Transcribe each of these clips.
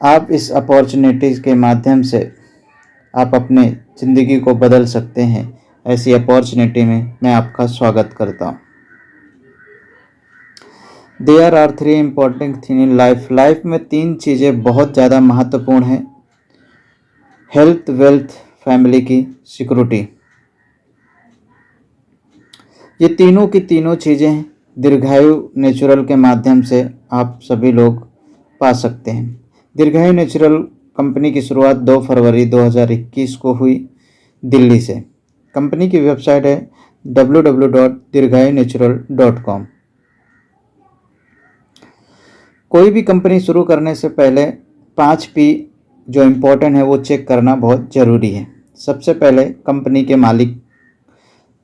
आप इस अपॉर्चुनिटीज़ के माध्यम से आप अपने ज़िंदगी को बदल सकते हैं। ऐसी अपॉर्चुनिटी में मैं आपका स्वागत करता हूँ। There are 3 important thing in life में 3 चीज़ें बहुत ज़्यादा महत्वपूर्ण हैं। हेल्थ, वेल्थ, फैमिली की सिक्योरिटी। ये तीनों की तीनों चीज़ें दीर्घायु नेचुरल के माध्यम से आप सभी लोग पा सकते हैं। दीर्घायु नेचुरल कंपनी की शुरुआत 2 फरवरी 2021 को हुई दिल्ली से। कंपनी की वेबसाइट है www.dirghayunatural.com। कोई भी कंपनी शुरू करने से पहले 5 P जो इम्पोर्टेंट है वो चेक करना बहुत ज़रूरी है। सबसे पहले कंपनी के मालिक,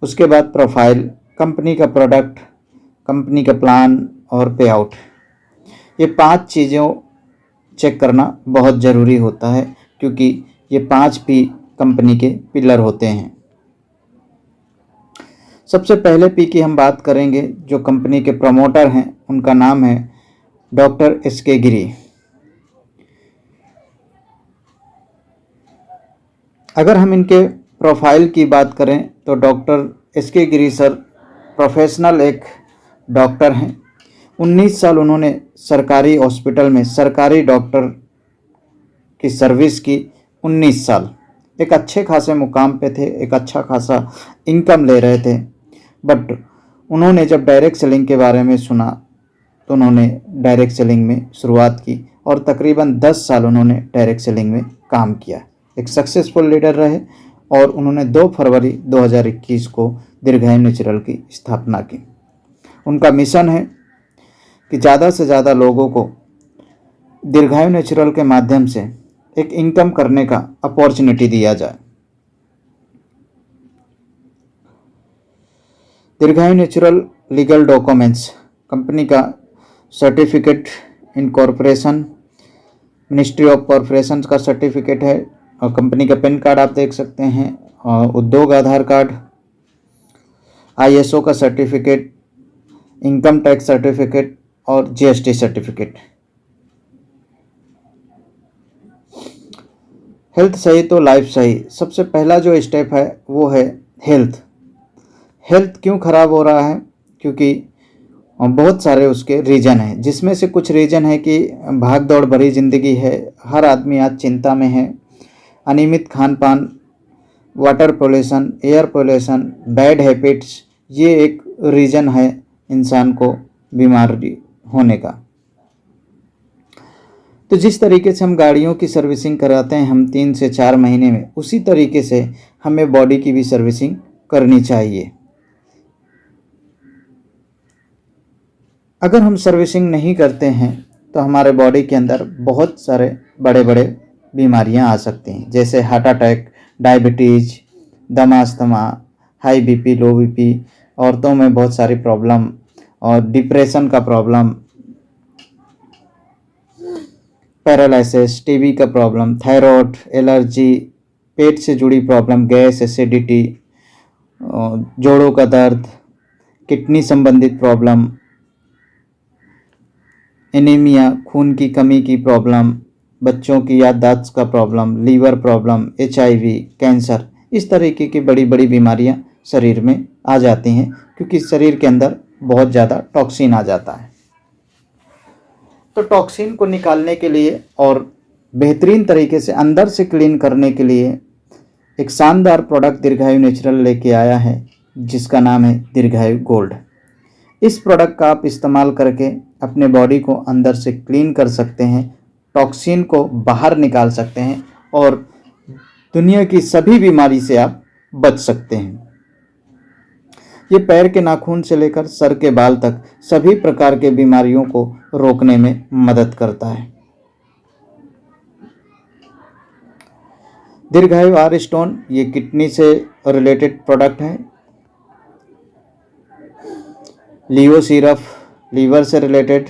उसके बाद प्रोफाइल, कंपनी का प्रोडक्ट, कंपनी का प्लान और पे आउट। ये 5 चीज़ों चेक करना बहुत ज़रूरी होता है क्योंकि ये 5 P कंपनी के पिलर होते हैं। सबसे पहले P की हम बात करेंगे। जो कंपनी के प्रमोटर हैं उनका नाम है डॉक्टर SK गिरी। अगर हम इनके प्रोफाइल की बात करें तो डॉक्टर SK गिरी सर प्रोफेशनल एक डॉक्टर हैं। 19 साल उन्होंने सरकारी हॉस्पिटल में सरकारी डॉक्टर की सर्विस की। 19 साल एक अच्छे खासे मुकाम पे थे, एक अच्छा खासा इनकम ले रहे थे। बट उन्होंने जब डायरेक्ट सेलिंग के बारे में सुना तो उन्होंने डायरेक्ट सेलिंग में शुरुआत की और तकरीबन 10 साल उन्होंने डायरेक्ट सेलिंग में काम किया। एक सक्सेसफुल लीडर रहे और उन्होंने 2 फरवरी 2021 को दीर्घायु नेचुरल की स्थापना की। उनका मिशन है कि ज़्यादा से ज़्यादा लोगों को दीर्घायु नेचुरल के माध्यम से एक इनकम करने का अपॉर्चुनिटी दिया जाए। दीर्घायु नेचुरल लीगल डॉक्यूमेंट्स, कंपनी का certificate incorporation, ministry of corporation का सर्टिफिकेट है और कंपनी का पैन कार्ड आप देख सकते हैं और उद्योग आधार कार्ड, ISO का सर्टिफिकेट, इनकम टैक्स सर्टिफिकेट और GST सर्टिफिकेट। हेल्थ सही तो लाइफ सही। सबसे पहला जो स्टेप है वो है हेल्थ। हेल्थ क्यों ख़राब हो रहा है? क्योंकि बहुत सारे उसके रीज़न हैं, जिसमें से कुछ रीज़न है कि भाग दौड़ भरी ज़िंदगी है, हर आदमी आज चिंता में है। अनियमित खान पान, water pollution, air pollution, bad habits, ये एक रीज़न है इंसान को बीमारी होने का। तो जिस तरीके से हम गाड़ियों की सर्विसिंग कराते हैं हम 3 से 4 महीने में, उसी तरीके से हमें बॉडी की भी सर्विसिंग करनी चाहिए। अगर हम सर्विसिंग नहीं करते हैं तो हमारे बॉडी के अंदर बहुत सारे बड़े बड़े बीमारियां आ सकती हैं, जैसे हार्ट अटैक, डायबिटीज़, दमा, अस्थमा, हाई BP, लो BP, औरतों में बहुत सारी प्रॉब्लम और डिप्रेशन का प्रॉब्लम, पैरालिसिस, TB का प्रॉब्लम, थायराइड, एलर्जी, पेट से जुड़ी प्रॉब्लम, गैस, एसिडिटी, जोड़ों का दर्द, किडनी संबंधित प्रॉब्लम, एनीमिया, खून की कमी की प्रॉब्लम, बच्चों की याददाश्त का problem, liver problem, HIV, cancer, इस तरीके की बड़ी बड़ी बीमारियां शरीर में आ जाती हैं क्योंकि शरीर के अंदर बहुत ज़्यादा टॉक्सिन आ जाता है। तो टॉक्सिन को निकालने के लिए और बेहतरीन तरीके से अंदर से क्लीन करने के लिए एक शानदार प्रोडक्ट दीर्घायु नेचुरल लेके आया है जिसका नाम है दीर्घायु गोल्ड। इस प्रोडक्ट का आप इस्तेमाल करके अपने बॉडी को अंदर से क्लीन कर सकते हैं, टॉक्सिन को बाहर निकाल सकते हैं और दुनिया की सभी बीमारी से आप बच सकते हैं। ये पैर के नाखून से लेकर सर के बाल तक सभी प्रकार के बीमारियों को रोकने में मदद करता है। दीर्घायु आर स्टोन, ये किडनी से रिलेटेड प्रोडक्ट है। लियो सिरप, लीवर से रिलेटेड।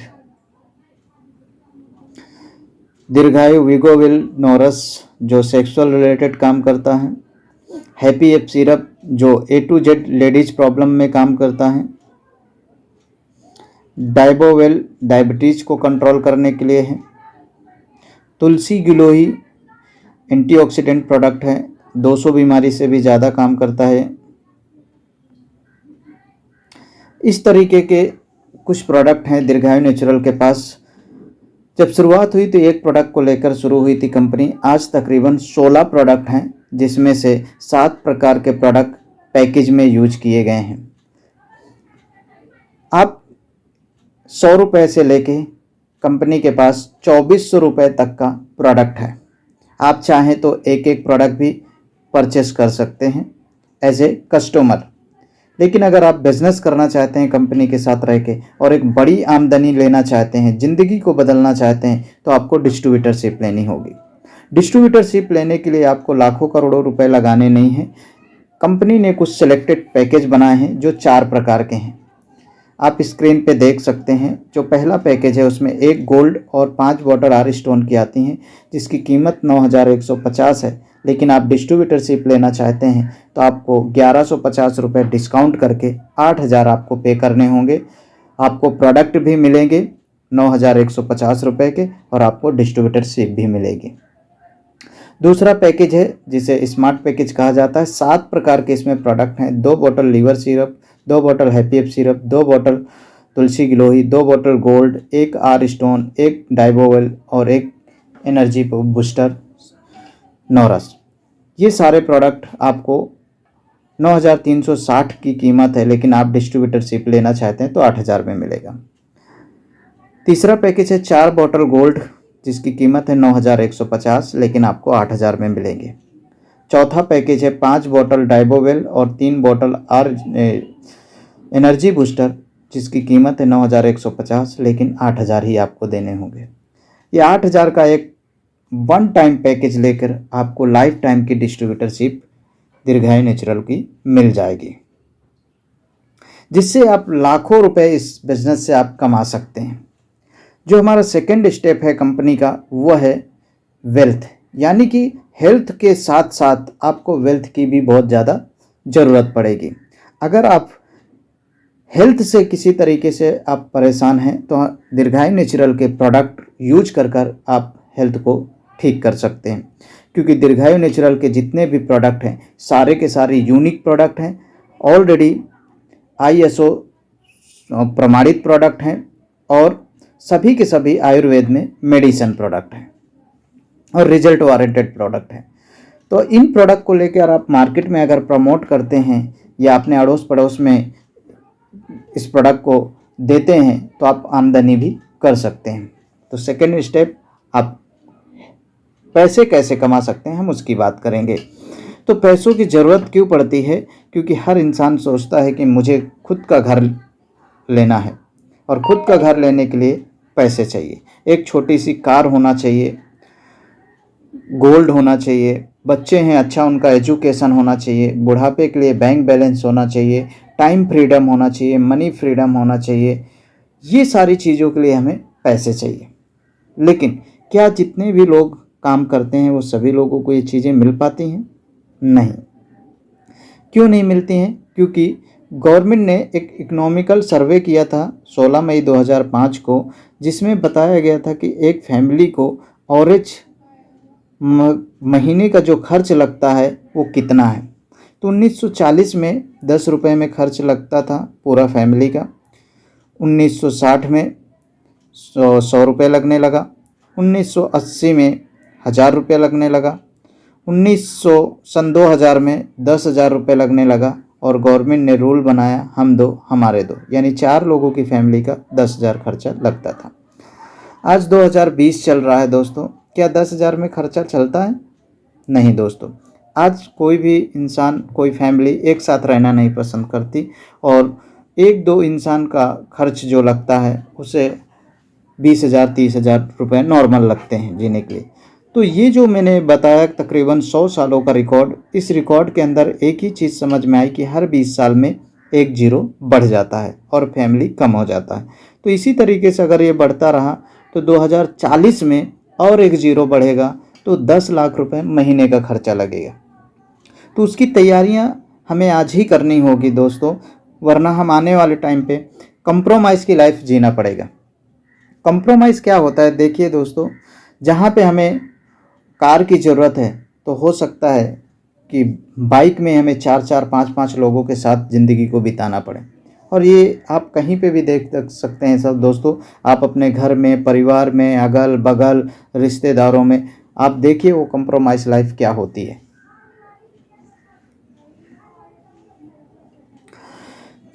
दीर्घायु विगोविल नोरस, जो सेक्सुअल रिलेटेड काम करता है। हैप्पी एप सिरप, जो A to Z ladies problem में काम करता है। डाइबोवेल, डायबिटीज को कंट्रोल करने के लिए है। तुलसी गिलोई एंटीऑक्सीडेंट प्रोडक्ट है, 200 बीमारी से भी ज़्यादा काम करता है। इस तरीके के कुछ प्रोडक्ट हैं दीर्घायु नेचुरल के पास। जब शुरुआत हुई तो एक प्रोडक्ट को लेकर शुरू हुई थी कंपनी, आज तकरीबन 16 प्रोडक्ट हैं, जिसमें से 7 प्रकार के प्रोडक्ट पैकेज में यूज किए गए हैं। आप 100 रुपये से लेके कंपनी के पास 2400 रुपये तक का प्रोडक्ट है। आप चाहें तो एक एक प्रोडक्ट भी परचेस कर सकते हैं एज ए कस्टमर। लेकिन अगर आप बिज़नेस करना चाहते हैं कंपनी के साथ रह के और एक बड़ी आमदनी लेना चाहते हैं, ज़िंदगी को बदलना चाहते हैं, तो आपको डिस्ट्रीब्यूटरशिप लेनी होगी। डिस्ट्रीब्यूटरशिप लेने के लिए आपको लाखों करोड़ों रुपए लगाने नहीं हैं। कंपनी ने कुछ सिलेक्टेड पैकेज बनाए हैं जो 4 प्रकार के हैं। आप स्क्रीन पे देख सकते हैं। जो पहला पैकेज है उसमें 1 गोल्ड और 5 बॉटल आर स्टोन की आती हैं, जिसकी कीमत 9150 है। लेकिन आप डिस्ट्रीब्यूटरशिप लेना चाहते हैं तो आपको 1150 रुपये डिस्काउंट करके 8000 आपको पे करने होंगे। आपको प्रोडक्ट भी मिलेंगे 9150 रुपये के और आपको डिस्ट्रीब्यूटरशिप भी मिलेगी। दूसरा पैकेज है जिसे स्मार्ट पैकेज कहा जाता है। 7 प्रकार के इसमें प्रोडक्ट हैं। 2 bottle liver syrup, 2 bottle happy syrup, 2 bottle Tulsi Giloy, 2 bottle gold, 1 R stone, 1 डाइबोवेल और 1 एनर्जी बूस्टर नौरस। ये सारे प्रोडक्ट आपको 9360 की कीमत है, लेकिन आप डिस्ट्रीब्यूटरशिप लेना चाहते हैं तो 8000 में मिलेगा। तीसरा पैकेज है 4 बॉटल गोल्ड, जिसकी कीमत है 9150, लेकिन आपको 8000 में मिलेंगे। चौथा पैकेज है 5 बॉटल डाइबोवेल और 3 बॉटल आर एनर्जी बूस्टर, जिसकी कीमत है 9150, लेकिन 8000 ही आपको देने होंगे। ये 8000 का एक वन टाइम पैकेज लेकर आपको लाइफ टाइम की डिस्ट्रीब्यूटरशिप दीर्घायु नेचुरल की मिल जाएगी, जिससे आप लाखों रुपए इस बिजनेस से आप कमा सकते हैं। जो हमारा सेकंड स्टेप है कंपनी का, वह है वेल्थ, यानी कि हेल्थ के साथ साथ आपको वेल्थ की भी बहुत ज़्यादा ज़रूरत पड़ेगी। अगर आप हेल्थ से किसी तरीके से आप परेशान हैं तो दीर्घायु नेचुरल के प्रोडक्ट यूज कर आप हेल्थ को ठीक कर सकते हैं, क्योंकि दीर्घायु नेचुरल के जितने भी प्रोडक्ट हैं सारे के सारे यूनिक प्रोडक्ट हैं, ऑलरेडी ISO प्रमाणित प्रोडक्ट हैं और सभी के सभी आयुर्वेद में मेडिसिन प्रोडक्ट हैं और रिजल्ट वारंटेड प्रोडक्ट हैं। तो इन प्रोडक्ट को लेकर आप मार्केट में अगर प्रमोट करते हैं या अपने अड़ोस पड़ोस में इस प्रोडक्ट को देते हैं तो आप आमदनी भी कर सकते हैं। तो सेकेंड स्टेप, आप पैसे कैसे कमा सकते हैं हम उसकी बात करेंगे। तो पैसों की ज़रूरत क्यों पड़ती है? क्योंकि हर इंसान सोचता है कि मुझे खुद का घर लेना है और खुद का घर लेने के लिए पैसे चाहिए। एक छोटी सी कार होना चाहिए, गोल्ड होना चाहिए, बच्चे हैं अच्छा उनका एजुकेशन होना चाहिए, बुढ़ापे के लिए बैंक बैलेंस होना चाहिए, टाइम फ्रीडम होना चाहिए, मनी फ्रीडम होना चाहिए। ये सारी चीज़ों के लिए हमें पैसे चाहिए। लेकिन क्या जितने भी लोग काम करते हैं वो सभी लोगों को ये चीज़ें मिल पाती हैं? नहीं। क्यों नहीं मिलती हैं? क्योंकि गवर्नमेंट ने एक इकोनॉमिकल सर्वे किया था 16 मई 2005 को, जिसमें बताया गया था कि एक फैमिली को एवरेज महीने का जो खर्च लगता है वो कितना है। तो 1940 में 10 रुपये में खर्च लगता था पूरा फैमिली का। 1960 में 100 रुपये लगने लगा। 1980 में 1000 रुपये लगने लगा। 2000 में 10,000 रुपये लगने लगा और गवर्नमेंट ने रूल बनाया हम दो हमारे दो, यानी 4 लोगों की फैमिली का 10,000 खर्चा लगता था। आज 2020 चल रहा है दोस्तों, क्या 10,000 में खर्चा चलता है? नहीं दोस्तों। आज कोई भी इंसान, कोई फैमिली एक साथ रहना नहीं पसंद करती और 1-2 इंसान का खर्च जो लगता है उसे 20,000 30,000 रुपये नॉर्मल लगते हैं जीने के लिए। तो ये जो मैंने बताया तकरीबन 100 सालों का रिकॉर्ड, इस रिकॉर्ड के अंदर एक ही चीज़ समझ में आई कि हर 20 साल में एक जीरो बढ़ जाता है और फैमिली कम हो जाता है। तो इसी तरीके से अगर ये बढ़ता रहा तो 2040 में और एक जीरो बढ़ेगा तो 10 लाख रुपए महीने का खर्चा लगेगा। तो उसकी तैयारियां हमें आज ही करनी होगी दोस्तों, वरना हम आने वाले टाइम पे कंप्रोमाइज़ की लाइफ जीना पड़ेगा। कंप्रोमाइज़ क्या होता है? देखिए दोस्तों, जहाँ पे हमें कार की ज़रूरत है तो हो सकता है कि बाइक में हमें 4-4 5-5 लोगों के साथ ज़िंदगी को बिताना पड़े। और ये आप कहीं पे भी देख सकते हैं सब दोस्तों, आप अपने घर में, परिवार में, अगल बगल, रिश्तेदारों में आप देखिए वो कंप्रोमाइज़ लाइफ क्या होती है।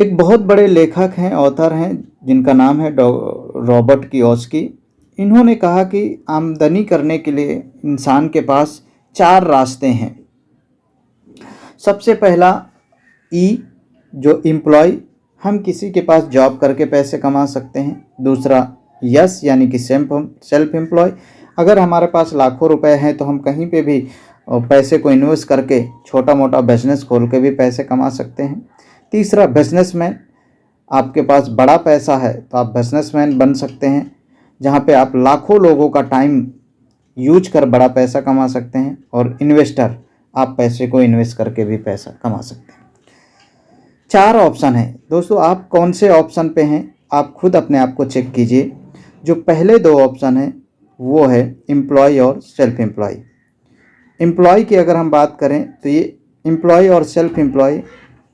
एक बहुत बड़े लेखक हैं, ऑथर हैं, जिनका नाम है रॉबर्ट कियोसाकी। इन्होंने कहा कि आमदनी करने के लिए इंसान के पास 4 रास्ते हैं। सबसे पहला ई, जो एम्प्लॉय, हम किसी के पास जॉब करके पैसे कमा सकते हैं। दूसरा यस, यानी कि सेल्फ एम्प्लॉय, अगर हमारे पास लाखों रुपए हैं तो हम कहीं पे भी पैसे को इन्वेस्ट करके छोटा मोटा बिजनेस खोल के भी पैसे कमा सकते हैं। तीसरा बिजनेसमैन, आपके पास बड़ा पैसा है तो आप बिजनेसमैन बन सकते हैं, जहाँ पे आप लाखों लोगों का टाइम यूज कर बड़ा पैसा कमा सकते हैं। और इन्वेस्टर, आप पैसे को इन्वेस्ट करके भी पैसा कमा सकते हैं। 4 ऑप्शन हैं दोस्तों, आप कौन से ऑप्शन पे हैं आप खुद अपने आप को चेक कीजिए। जो पहले 2 ऑप्शन हैं वो है एम्प्लॉय और सेल्फ एम्प्लॉय। एम्प्लॉय की अगर हम बात करें तो ये एम्प्लॉय और सेल्फ एम्प्लॉय,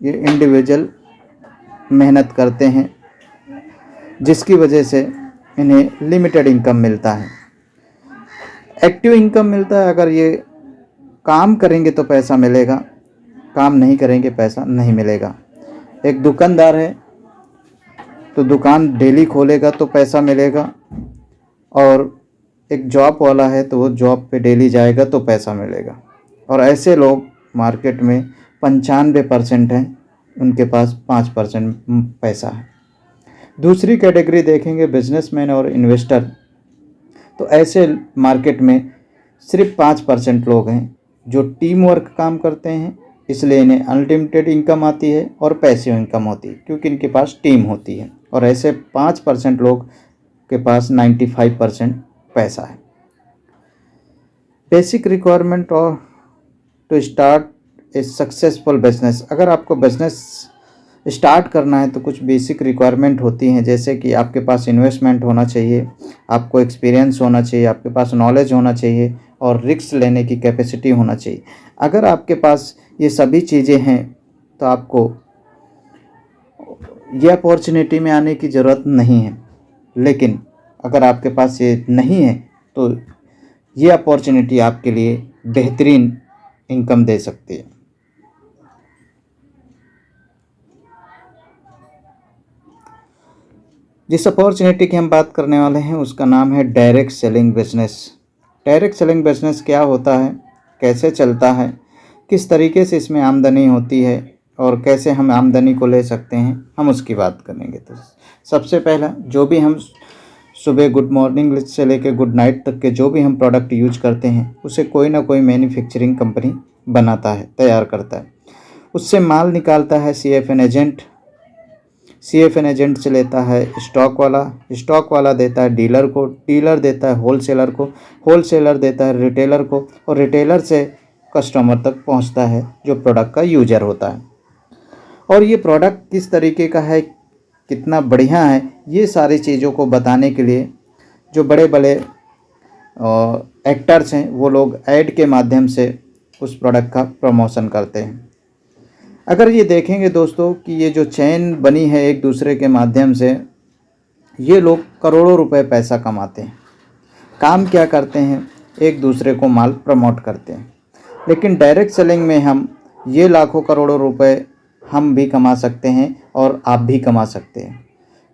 ये इंडिविजुअल मेहनत करते हैं, जिसकी वजह से इन्हें लिमिटेड इनकम मिलता है। एक्टिव इनकम मिलता है, अगर ये काम करेंगे तो पैसा मिलेगा, काम नहीं करेंगे पैसा नहीं मिलेगा। एक दुकानदार है तो दुकान डेली खोलेगा तो पैसा मिलेगा, और एक जॉब वाला है तो वो जॉब पे डेली जाएगा तो पैसा मिलेगा। और ऐसे लोग मार्केट में 95% हैं, उनके पास 5% पैसा है। दूसरी कैटेगरी देखेंगे बिजनेसमैन और इन्वेस्टर, तो ऐसे मार्केट में सिर्फ 5% लोग हैं जो टीम वर्क काम करते हैं, इसलिए इन्हें अनलिमिटेड इनकम आती है और पैसिव इनकम होती है क्योंकि इनके पास टीम होती है। और ऐसे 5% लोग के पास 95% पैसा है। बेसिक रिक्वायरमेंट और to start a successful business, अगर आपको बिजनेस स्टार्ट करना है तो कुछ बेसिक रिक्वायरमेंट होती हैं, जैसे कि आपके पास इन्वेस्टमेंट होना चाहिए, आपको एक्सपीरियंस होना चाहिए, आपके पास नॉलेज होना चाहिए और रिस्क लेने की कैपेसिटी होना चाहिए। अगर आपके पास ये सभी चीज़ें हैं तो आपको ये अपॉर्चुनिटी में आने की ज़रूरत नहीं है। लेकिन अगर आपके पास ये नहीं है तो ये अपॉर्चुनिटी आपके लिए बेहतरीन इनकम दे सकती है। जिस अपॉर्चुनिटी की हम बात करने वाले हैं उसका नाम है direct selling business. Direct selling business क्या होता है, कैसे चलता है, किस तरीके से इसमें आमदनी होती है और कैसे हम आमदनी को ले सकते हैं, हम उसकी बात करेंगे। तो सबसे पहला, जो भी हम सुबह गुड मॉर्निंग से लेकर गुड नाइट तक के जो भी हम प्रोडक्ट यूज करते हैं उसे कोई ना कोई मैन्युफैक्चरिंग कंपनी बनाता है, तैयार करता है, उससे माल निकालता है CFN एजेंट, CFN एजेंट से लेता है स्टॉक वाला, स्टॉक वाला देता है डीलर को, डीलर देता है होलसेलर को, होलसेलर देता है रिटेलर को, और रिटेलर से कस्टमर तक पहुंचता है जो प्रोडक्ट का यूजर होता है। और ये प्रोडक्ट किस तरीके का है, कितना बढ़िया है, ये सारी चीज़ों को बताने के लिए जो बड़े बड़े एक्टर्स हैं वो लोग ऐड के माध्यम से उस प्रोडक्ट का प्रमोशन करते हैं। अगर ये देखेंगे दोस्तों कि ये जो चेन बनी है एक दूसरे के माध्यम से, ये लोग करोड़ों रुपए पैसा कमाते हैं। काम क्या करते हैं, एक दूसरे को माल प्रमोट करते हैं। लेकिन डायरेक्ट सेलिंग में हम ये लाखों करोड़ों रुपए हम भी कमा सकते हैं और आप भी कमा सकते हैं,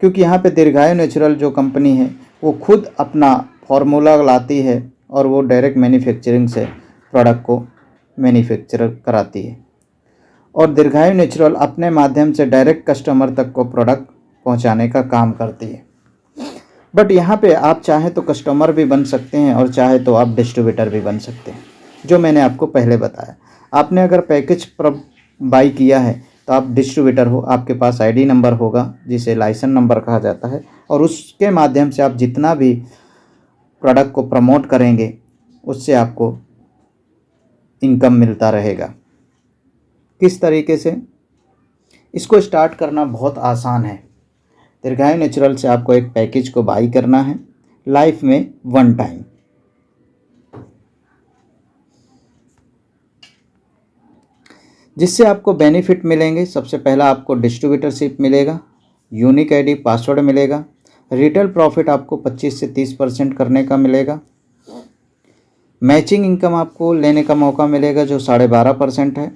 क्योंकि यहाँ पे दीर्घायु नेचुरल जो कंपनी है वो खुद अपना फॉर्मूला लाती है और वो डायरेक्ट मैन्युफैक्चरिंग से प्रोडक्ट को मैन्युफैक्चर कराती है, और दीर्घायु नेचुरल अपने माध्यम से डायरेक्ट कस्टमर तक को प्रोडक्ट पहुँचाने का काम करती है। बट यहाँ पे आप चाहे तो कस्टमर भी बन सकते हैं और चाहे तो आप डिस्ट्रीब्यूटर भी बन सकते हैं, जो मैंने आपको पहले बताया। आपने अगर पैकेज बाई किया है तो आप डिस्ट्रीब्यूटर हो, आपके पास ID नंबर होगा जिसे लाइसेंस नंबर कहा जाता है, और उसके माध्यम से आप जितना भी प्रोडक्ट को प्रमोट करेंगे उससे आपको इनकम मिलता रहेगा। किस तरीके से इसको स्टार्ट करना बहुत आसान है। दीर्घायु नेचुरल से आपको एक पैकेज को बाई करना है लाइफ में 1 टाइम। जिससे आपको बेनिफिट मिलेंगे। सबसे पहला आपको डिस्ट्रीब्यूटरशिप मिलेगा, यूनिक आईडी पासवर्ड मिलेगा, रिटेल प्रॉफिट आपको 25 से 30% करने का मिलेगा, मैचिंग इनकम आपको लेने का मौका मिलेगा जो 12.5% है,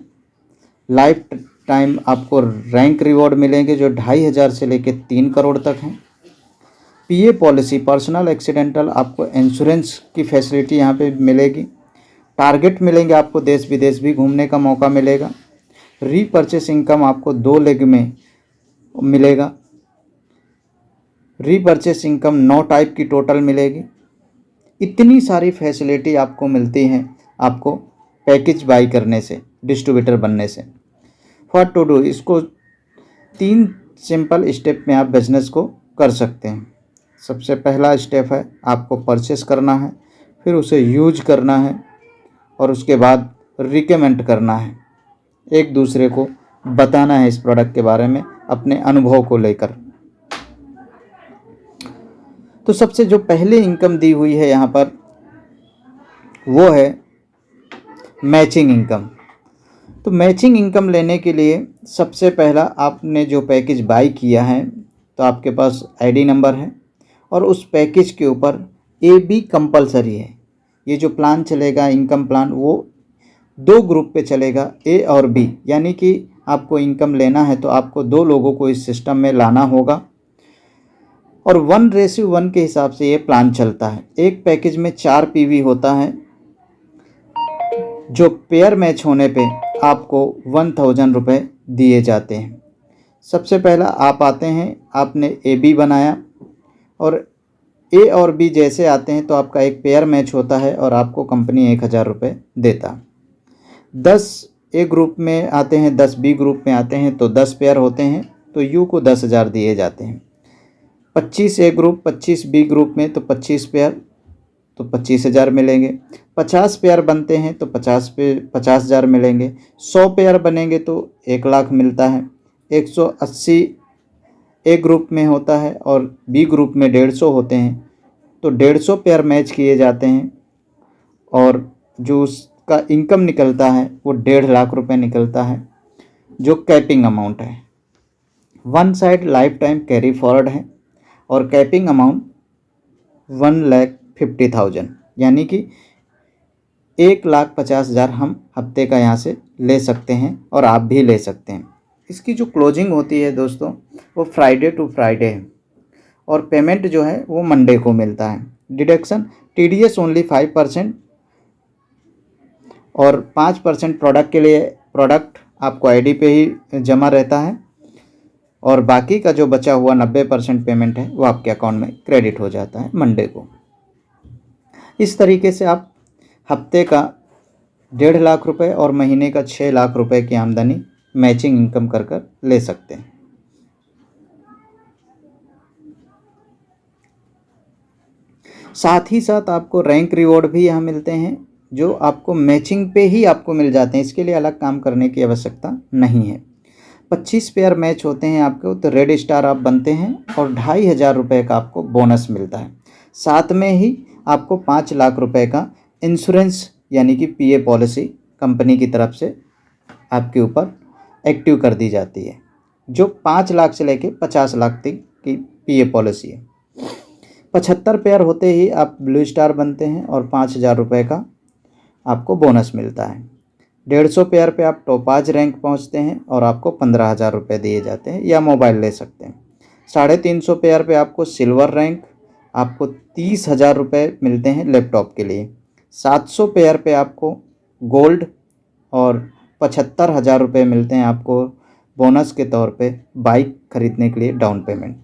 लाइफ टाइम आपको रैंक रिवॉर्ड मिलेंगे जो 2,500 से लेकर 3 करोड़ तक हैं। पीए पॉलिसी पर्सनल एक्सीडेंटल आपको इंश्योरेंस की फैसिलिटी यहाँ पे मिलेगी। टारगेट मिलेंगे आपको, देश विदेश भी घूमने का मौका मिलेगा। रीपर्चेस इनकम आपको 2 लेग में मिलेगा। रीपर्चेस इनकम 9 टाइप की टोटल मिलेगी। इतनी सारी फैसिलिटी आपको मिलती हैं आपको पैकेज बाई करने से, डिस्ट्रीब्यूटर बनने से। व्हाट टू डू, इसको 3 सिंपल स्टेप में आप बिजनेस को कर सकते हैं। सबसे पहला स्टेप है आपको परचेस करना है, फिर उसे यूज करना है और उसके बाद रिकमेंड करना है, एक दूसरे को बताना है इस प्रोडक्ट के बारे में अपने अनुभव को लेकर। तो सबसे जो पहले इनकम दी हुई है यहाँ पर वो है मैचिंग इनकम। तो मैचिंग इनकम लेने के लिए सबसे पहला आपने जो पैकेज बाई किया है तो आपके पास आईडी नंबर है और उस पैकेज के ऊपर AB कंपलसरी है। ये जो प्लान चलेगा इनकम प्लान वो 2 ग्रुप पे चलेगा, A और B, यानी कि आपको इनकम लेना है तो आपको 2 लोगों को इस सिस्टम में लाना होगा और 1:1 के हिसाब से ये प्लान चलता है। एक पैकेज में 4 PV होता है जो पेयर मैच होने पे आपको 1,000 रुपये दिए जाते हैं। सबसे पहला आप आते हैं, आपने AB बनाया और A और B जैसे आते हैं तो आपका एक पेयर मैच होता है और आपको कंपनी 1,000 रुपये देता। 10 A ग्रुप में आते हैं, 10 B ग्रुप में आते हैं तो 10 पेयर होते हैं तो U को 10,000 दिए जाते हैं। 25 A ग्रुप, 25 B ग्रुप में तो 25 पेयर तो 25,000 मिलेंगे। 50 पेयर बनते हैं तो 50,000 मिलेंगे। 100 पेयर बनेंगे तो 1 लाख मिलता है। 180 A ग्रुप में होता है और B ग्रुप में 150 होते हैं तो 150 पेयर मैच किए जाते हैं और जो उसका इनकम निकलता है वो 1.5 लाख रुपए निकलता है जो कैपिंग अमाउंट है। 1 side life time carry forward है और कैपिंग अमाउंट 1,50,000 यानी कि 1,50,000 हम हफ्ते का यहाँ से ले सकते हैं और आप भी ले सकते हैं। इसकी जो क्लोजिंग होती है दोस्तों वो फ्राइडे टू फ्राइडे है और पेमेंट जो है वो मंडे को मिलता है। डिडक्शन TDS ओनली 5% और 5% प्रोडक्ट के लिए, प्रोडक्ट आपको आईडी पे ही जमा रहता है और बाकी का जो बचा हुआ 90% पेमेंट है वो आपके अकाउंट में क्रेडिट हो जाता है मंडे को। इस तरीके से आप हफ्ते का 1.5 लाख रुपए और महीने का 6 लाख रुपए की आमदनी मैचिंग इनकम कर ले सकते हैं। साथ ही साथ आपको रैंक रिवॉर्ड भी यहाँ मिलते हैं जो आपको मैचिंग पे ही आपको मिल जाते हैं, इसके लिए अलग काम करने की आवश्यकता नहीं है। 25 पेयर मैच होते हैं आपको तो रेड स्टार आप बनते हैं और 2,500 रुपये का आपको बोनस मिलता है। साथ में ही आपको 5 लाख रुपए का इंश्योरेंस यानी कि PA पॉलिसी कंपनी की तरफ से आपके ऊपर एक्टिव कर दी जाती है जो 5 लाख से लेके 50 लाख तक की PA पॉलिसी है। 75 पेयर होते ही आप ब्लू स्टार बनते हैं और 5,000 रुपये का आपको बोनस मिलता है। 150 पेयर पे आप टोपाज रैंक पहुंचते हैं और आपको 15,000 रुपये दिए जाते हैं या मोबाइल ले सकते हैं। 350 पेयर पे आपको सिल्वर रैंक, आपको 30,000 रुपये मिलते हैं लैपटॉप के लिए। 700 पेयर पे आपको गोल्ड और 75,000 रुपये मिलते हैं आपको बोनस के तौर पे बाइक खरीदने के लिए डाउन पेमेंट।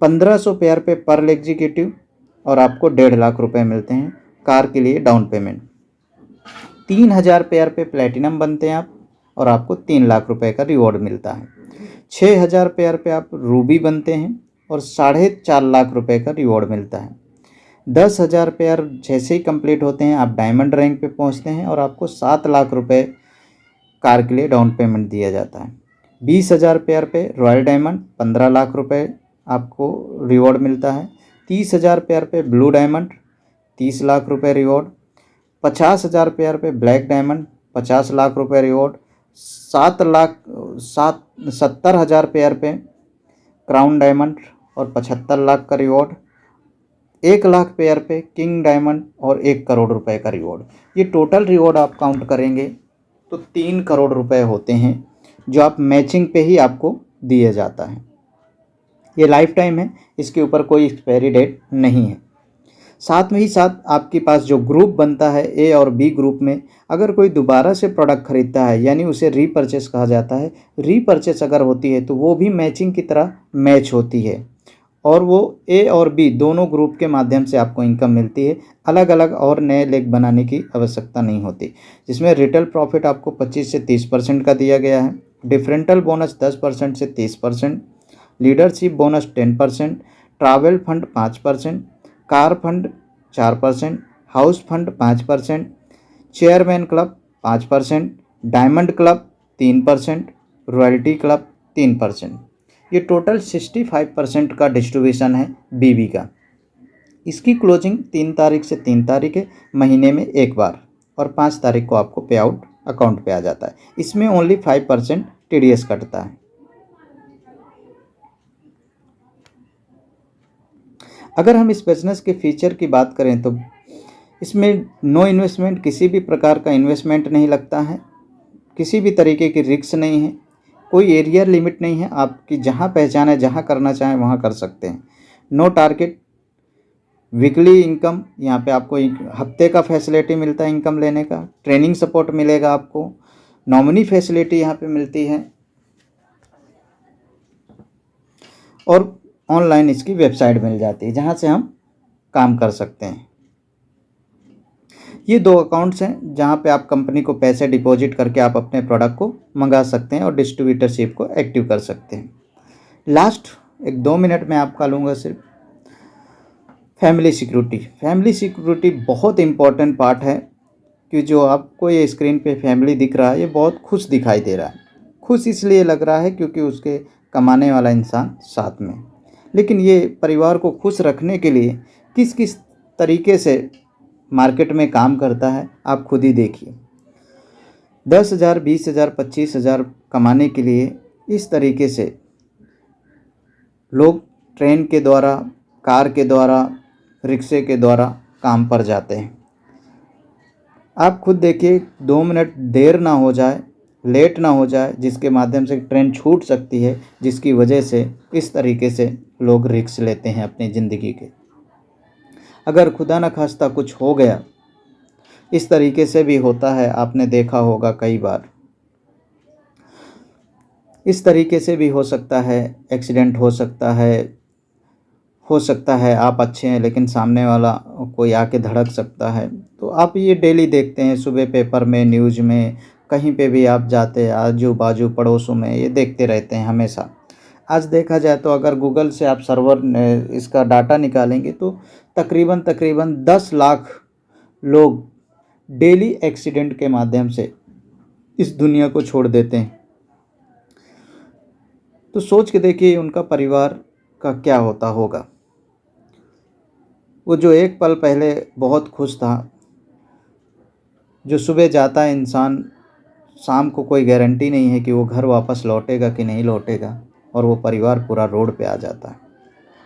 1500 पेयर पे पर्ल एग्जीक्यूटिव और आपको 1.5 लाख रुपए मिलते हैं कार के लिए डाउन पेमेंट। 3,000 पेयर पे प्लेटिनम बनते हैं आप और आपको 3 लाख रुपए का रिवॉर्ड मिलता है। 6,000 पेयर पे आप रूबी बनते हैं और 4.5 लाख रुपए का रिवॉर्ड मिलता है। 10,000 पेयर जैसे ही कंप्लीट होते हैं आप डायमंड रैंक पे पहुंचते हैं और आपको 7 लाख रुपए कार के लिए डाउन पेमेंट दिया जाता है। 20,000 पेयर पे रॉयल डायमंड 15 लाख रुपए आपको रिवॉर्ड मिलता है। 30,000 पेयर पे ब्लू डायमंड 30 लाख रुपए रिवॉर्ड। 50,000 पेयर पे ब्लैक डायमंड 50 लाख रुपए रिवॉर्ड। 70,000 पेयर पे क्राउन डायमंड और 75 लाख का रिवॉर्ड, 1 लाख पेयर पे किंग डायमंड और 1 करोड़ रुपए का रिवॉर्ड। ये टोटल रिवॉर्ड आप काउंट करेंगे तो 3 करोड़ रुपए होते हैं, जो आप मैचिंग पे ही आपको दिया जाता है। ये लाइफ टाइम है, इसके ऊपर कोई एक्सपायरी डेट नहीं है। साथ में ही साथ आपके पास जो ग्रुप बनता है ए और बी ग्रुप में, अगर कोई दोबारा से प्रोडक्ट खरीदता है यानी उसे रीपरचेस कहा जाता है, रीपरचेस अगर होती है तो वो भी मैचिंग की तरह मैच होती है और वो ए और बी दोनों ग्रुप के माध्यम से आपको इनकम मिलती है। अलग अलग और नए लेग बनाने की आवश्यकता नहीं होती, जिसमें रिटेल प्रॉफिट आपको 25 से 30% का दिया गया है, डिफरेंटल बोनस 10% से 30%, leadership bonus 10%, travel fund 5%, car fund 4%, house fund 5%, chairman club 5%, diamond club 3%, royalty club 3%। ये टोटल 65% का डिस्ट्रीब्यूशन है बीबी का। इसकी क्लोजिंग 3 तारीख से 3 तारीख है, महीने में एक बार, और 5 तारीख को आपको पे आउट अकाउंट पे आ जाता है। इसमें ओनली 5% टीडीएस कटता है। अगर हम इस बिजनेस के फीचर की बात करें तो इसमें नो इन्वेस्टमेंट, किसी भी प्रकार का इन्वेस्टमेंट नहीं लगता है, किसी भी तरीके की रिस्क नहीं है, कोई एरिया लिमिट नहीं है, आपकी जहां पहचान है, जहां करना चाहें वहां कर सकते हैं। नो टारगेट, वीकली इनकम, यहाँ पे आपको हफ्ते का फैसिलिटी मिलता है इनकम लेने का, ट्रेनिंग सपोर्ट मिलेगा आपको, नॉमिनी फैसिलिटी यहाँ पे मिलती है और ऑनलाइन इसकी वेबसाइट मिल जाती है जहाँ से हम काम कर सकते हैं। ये 2 अकाउंट्स हैं जहाँ पे आप कंपनी को पैसे डिपॉजिट करके आप अपने प्रोडक्ट को मंगा सकते हैं और डिस्ट्रीब्यूटरशिप को एक्टिव कर सकते हैं। लास्ट 1-2 मिनट में आपका लूँगा सिर्फ फैमिली सिक्योरिटी। फैमिली सिक्योरिटी बहुत इम्पॉर्टेंट पार्ट है कि जो आपको ये स्क्रीन पे फैमिली दिख रहा है, ये बहुत खुश दिखाई दे रहा है। खुश इसलिए लग रहा है क्योंकि उसके कमाने वाला इंसान साथ में, लेकिन ये परिवार को खुश रखने के लिए किस किस तरीके से मार्केट में काम करता है आप खुद ही देखिए। 10,000, 20,000, 25,000 कमाने के लिए इस तरीके से लोग ट्रेन के द्वारा, कार के द्वारा, रिक्शे के द्वारा काम पर जाते हैं। आप खुद देखिए, 2 मिनट देर ना हो जाए, लेट ना हो जाए, जिसके माध्यम से ट्रेन छूट सकती है, जिसकी वजह से इस तरीके से लोग रिस्क लेते हैं अपनी ज़िंदगी के। अगर खुदा न खास्ता कुछ हो गया, इस तरीके से भी होता है, आपने देखा होगा कई बार, इस तरीके से भी हो सकता है, एक्सीडेंट हो सकता है आप अच्छे हैं लेकिन सामने वाला कोई आके धड़क सकता है। तो आप ये डेली देखते हैं, सुबह पेपर में, न्यूज़ में, कहीं पे भी आप जाते हैं, आजू बाजू पड़ोसों में, ये देखते रहते हैं हमेशा। आज देखा जाए तो अगर गूगल से आप सर्वर इसका डाटा निकालेंगे तो तकरीबन 10 लाख लोग डेली एक्सीडेंट के माध्यम से इस दुनिया को छोड़ देते हैं। तो सोच के देखिए उनका परिवार का क्या होता होगा। वो जो एक पल पहले बहुत खुश था, जो सुबह जाता है इंसान, शाम को कोई गारंटी नहीं है कि वो घर वापस लौटेगा कि नहीं लौटेगा, और वो परिवार पूरा रोड पे आ जाता है।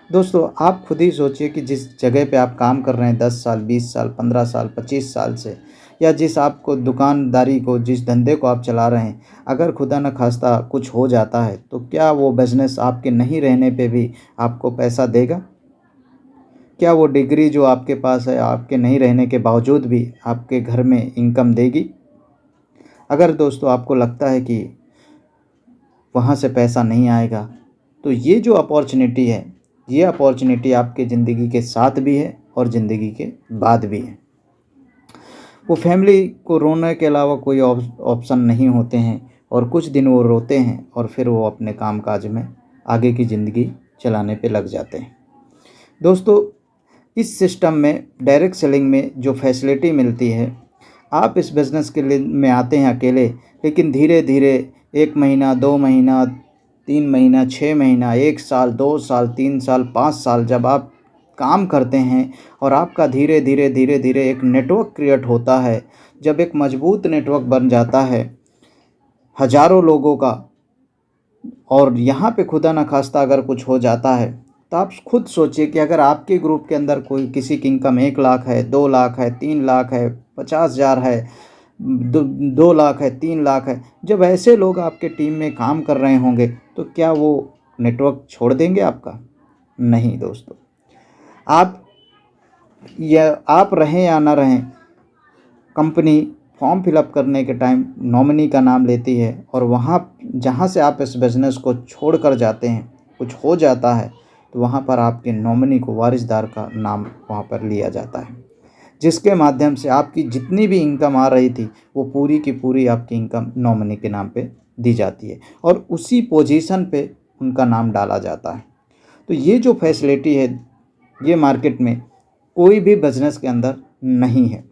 दोस्तों, आप खुद ही सोचिए कि जिस जगह पे आप काम कर रहे हैं 10 साल, 20 साल, 15 साल, 25 साल से, या जिस आपको दुकानदारी को, जिस धंधे को आप चला रहे हैं, अगर खुदा न खास्ता कुछ हो जाता है तो क्या वो बिज़नेस आपके नहीं रहने पे भी आपको पैसा देगा? क्या वो डिग्री जो आपके पास है आपके नहीं रहने के बावजूद भी आपके घर में इनकम देगी? अगर दोस्तों आपको लगता है कि वहाँ से पैसा नहीं आएगा, तो ये जो अपॉर्चुनिटी है, ये अपॉर्चुनिटी आपके ज़िंदगी के साथ भी है और ज़िंदगी के बाद भी है। वो फैमिली को रोने के अलावा कोई ऑप्शन नहीं होते हैं, और कुछ दिन वो रोते हैं और फिर वो अपने कामकाज में आगे की ज़िंदगी चलाने पे लग जाते हैं। दोस्तों, इस सिस्टम में, डायरेक्ट सेलिंग में जो फैसिलिटी मिलती है, आप इस बिज़नेस के लिए में आते हैं अकेले, लेकिन धीरे धीरे 1 महीना, 2 महीना, 3 महीना, 6 महीना, 1 साल, 2 साल, 3 साल, 5 साल जब आप काम करते हैं और आपका धीरे धीरे एक नेटवर्क क्रिएट होता है, जब एक मजबूत नेटवर्क बन जाता है, हज़ारों लोगों का, और यहाँ पे खुदा न खास्ता अगर कुछ हो जाता है तो आप खुद सोचिए कि अगर आपके ग्रुप के अंदर कोई किसी की इनकम 1 लाख है, 2 लाख है, 3 लाख है, 50,000 है, 2 लाख है, 3 लाख है, जब ऐसे लोग आपके टीम में काम कर रहे होंगे तो क्या वो नेटवर्क छोड़ देंगे आपका? नहीं दोस्तों। आप रहें या ना रहें, कंपनी फॉर्म फिलअप करने के टाइम नॉमिनी का नाम लेती है, और वहाँ जहाँ से आप इस बिज़नेस को छोड़ कर जाते हैं, कुछ हो जाता है तो वहाँ पर आपके नॉमिनी को, वारिसदार का नाम वहाँ पर लिया जाता है, जिसके माध्यम से आपकी जितनी भी इनकम आ रही थी वो पूरी की पूरी आपकी इनकम नॉमिनी के नाम पे दी जाती है, और उसी पोजीशन पे उनका नाम डाला जाता है। तो ये जो फैसिलिटी है, ये मार्केट में कोई भी बिज़नेस के अंदर नहीं है।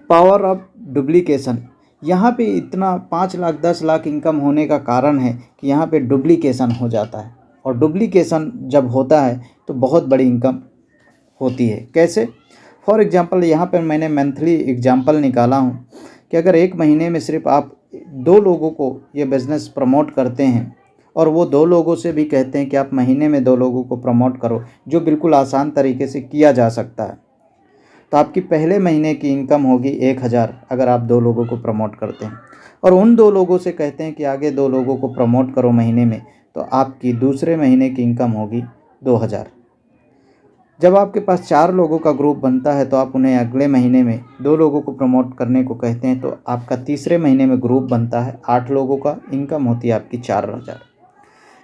पावर ऑफ डुप्लीकेशन, यहाँ पे इतना 5 लाख 10 लाख इनकम होने का कारण है कि यहाँ पे डुप्लीकेशन हो जाता है, और डुप्लीकेशन जब होता है तो बहुत बड़ी इनकम होती है। कैसे? फॉर एग्जांपल यहाँ पर मैंने मंथली एग्जांपल निकाला हूँ कि अगर एक महीने में सिर्फ आप 2 लोगों को ये बिज़नेस प्रमोट करते हैं, और वो 2 लोगों से भी कहते हैं कि आप महीने में 2 लोगों को प्रमोट करो, जो बिल्कुल आसान तरीके से किया जा सकता है, तो आपकी पहले महीने की इनकम होगी 1,000 अगर आप 2 लोगों को प्रमोट करते हैं, और उन 2 लोगों से कहते हैं कि आगे 2 लोगों को प्रमोट करो महीने में, तो आपकी दूसरे महीने की इनकम होगी 2,000। जब आपके पास 4 लोगों का ग्रुप बनता है तो आप उन्हें अगले महीने में 2 लोगों को प्रमोट करने को कहते हैं, तो आपका तीसरे महीने में ग्रुप बनता है 8 लोगों का, इनकम होती है आपकी 4,000।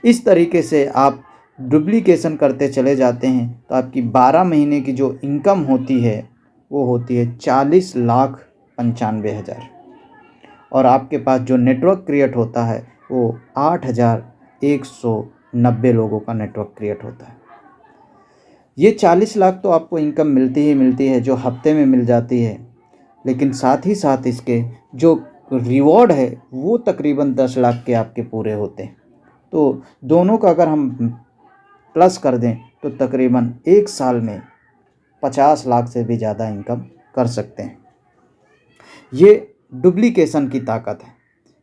इस तरीके से आप डुप्लीकेशन करते चले जाते हैं तो आपकी 12 महीने की जो इनकम होती है वो होती है 40,95,000, और आपके पास जो नेटवर्क क्रिएट होता है वो 8,190 लोगों का नेटवर्क क्रिएट होता है। ये 40 लाख तो आपको इनकम मिलती ही मिलती है, जो हफ्ते में मिल जाती है, लेकिन साथ ही साथ इसके जो रिवॉर्ड है वो तकरीबन 10 लाख के आपके पूरे होते हैं। तो दोनों का अगर हम प्लस कर दें तो तकरीबन एक साल में 50 लाख से भी ज़्यादा इनकम कर सकते हैं। ये डुप्लीकेशन की ताकत है,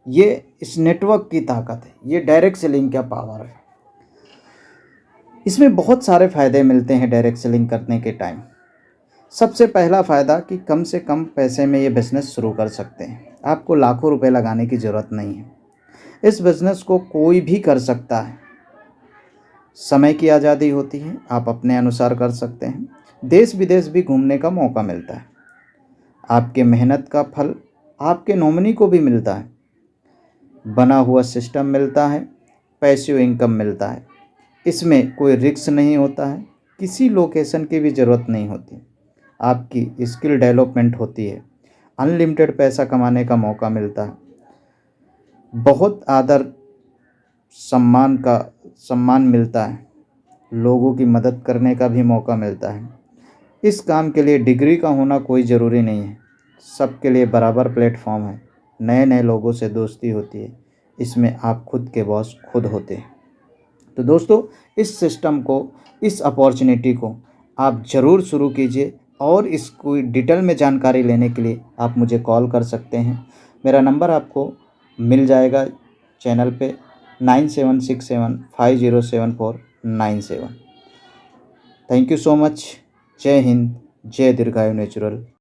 ये इस नेटवर्क की ताकत है, ये डायरेक्ट सेलिंग का पावर है। इसमें बहुत सारे फ़ायदे मिलते हैं डायरेक्ट सेलिंग करने के टाइम। सबसे पहला फ़ायदा कि कम से कम पैसे में ये बिज़नेस शुरू कर सकते हैं, आपको लाखों रुपए लगाने की ज़रूरत नहीं है। इस बिज़नेस को कोई भी कर सकता है, समय की आज़ादी होती है, आप अपने अनुसार कर सकते हैं, देश विदेश भी घूमने का मौका मिलता है, आपके मेहनत का फल आपके नॉमिनी को भी मिलता है, बना हुआ सिस्टम मिलता है, पैसिव इनकम मिलता है, इसमें कोई रिस्क नहीं होता है, किसी लोकेशन की भी ज़रूरत नहीं होती, आपकी स्किल डेवलपमेंट होती है, अनलिमिटेड पैसा कमाने का मौका मिलता है, बहुत आदर सम्मान मिलता है, लोगों की मदद करने का भी मौका मिलता है। इस काम के लिए डिग्री का होना कोई ज़रूरी नहीं है, सबके लिए बराबर प्लेटफॉर्म है, नए नए लोगों से दोस्ती होती है, इसमें आप खुद के बॉस खुद होते हैं। तो दोस्तों, इस सिस्टम को, इस अपॉर्चुनिटी को आप ज़रूर शुरू कीजिए, और इसको डिटेल में जानकारी लेने के लिए आप मुझे कॉल कर सकते हैं। मेरा नंबर आपको मिल जाएगा चैनल पे 9767507497। Thank you so much. जय हिंद, जय दीर्घायु नेचुरल।